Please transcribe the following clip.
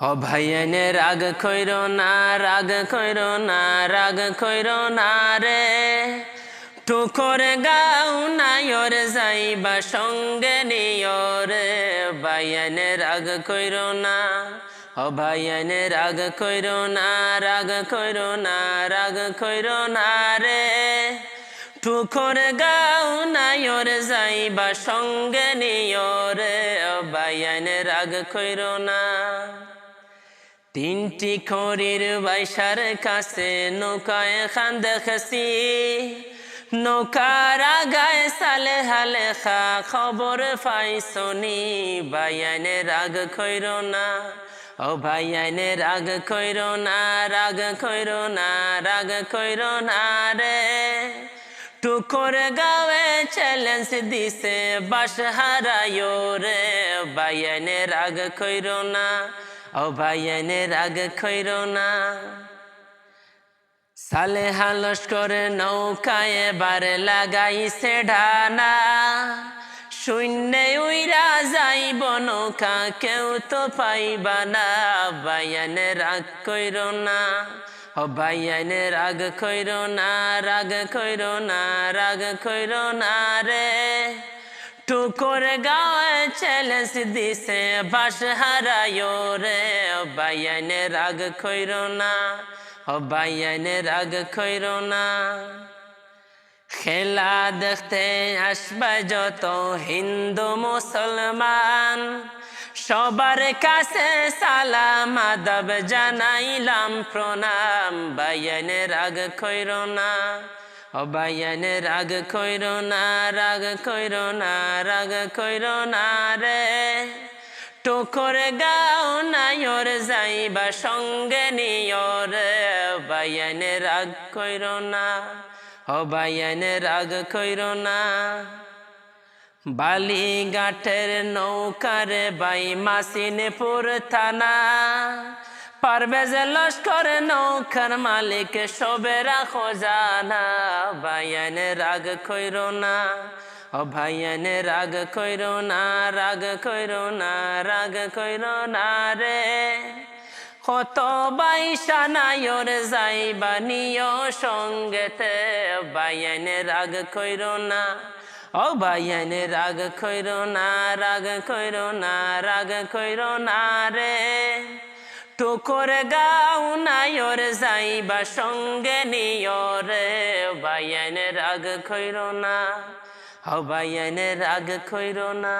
ও ভাইয়ানে রাগ কইরো না, রাগ কইরো না, রাগ কইরো না রে। টুকরে গাও নাইর যাইবা সঙ্গে নিও রে। ভাইয়ানে রাগ কইরো না, ও ভাইয়ানে রাগ কইরো না, রাগ কইরো না, রাগ কইরো না রে। টুকরে গাও নাইর যাইবা সঙ্গে নিও রে। ভাইয়ানে রাগ কইরো না। তিনটি খড়ির বাইসার কাছে নৌকায় খান দেখছি, নৌকার আগায় সালে হালে খা খবর পাইছনি। ভাইয়ানে রাগ কইরো না, ও ভাইয়ানে রাগ কইরো না, রাগ কইরো না, রাগ কইরো না রে। টুকর গাওয়ে চ্যালেঞ্জ দিছে বাস হারায়ো রে। ভাইয়ানে রাগ কইরো না, ও ভাইয়ানে রাগ কইরো না। সালে হালস করে নৌকায় এবার লাগাইছে ঢানা, শূন্যে উইরা যাইব নৌকা কেউ তো পাইবা না। ভাইয়ানে রাগ কইরো না, ও ভাইয়ানে রাগ কইরো না, রাগ কইরো না, রাগ কইরো না রে। টুকর গাওয়ে চ্যালেঞ্জ দিছে বাস হারায়ো রে। ভাইয়ানে রাগ কইরো না, ও ভাইয়ানে রাগ কইরো না। খেলা দেখতে আসবা যত হিন্দু মুসলমান, সবার কাছে সালাম আদব জানাইলাম প্রণাম। ভাইয়ানে রাগ কইরো না, ও ভাইয়ানে রাগ কইরো না, রাগ কইরো না, রাগ কইরো না রে। টুকর গাও নাইর যাইবা সঙ্গে নিও রে। ভাইয়ানে রাগ কইরো না, ও ভাইয়ানে রাগ কইরো না। বালিঘাটের নৌকারে বাই মাসিনপুর থানা, পারভেজ লস্কর নৌকার মালিক সবে রাখো জানা। ভাইয়ানে রাগ কইরো না, ও ভাইয়ানে রাগ কইরো না, রাগ কইরো না, রাগ কইরো না রে। কত বাইসা নাইর যাইবা নিও সঙ্গেতে। ভাইয়ানে রাগ কইরো না, ও ভাইয়ানে রাগ কইরো না, রাগ কইরো না, রাগ কইরো না রে। টুকর গাও নাইর যাইবা সঙ্গে নিও রে। ভাইয়ানে রাগ কইরো না, ও ভাইয়ানে রাগ কইরো না।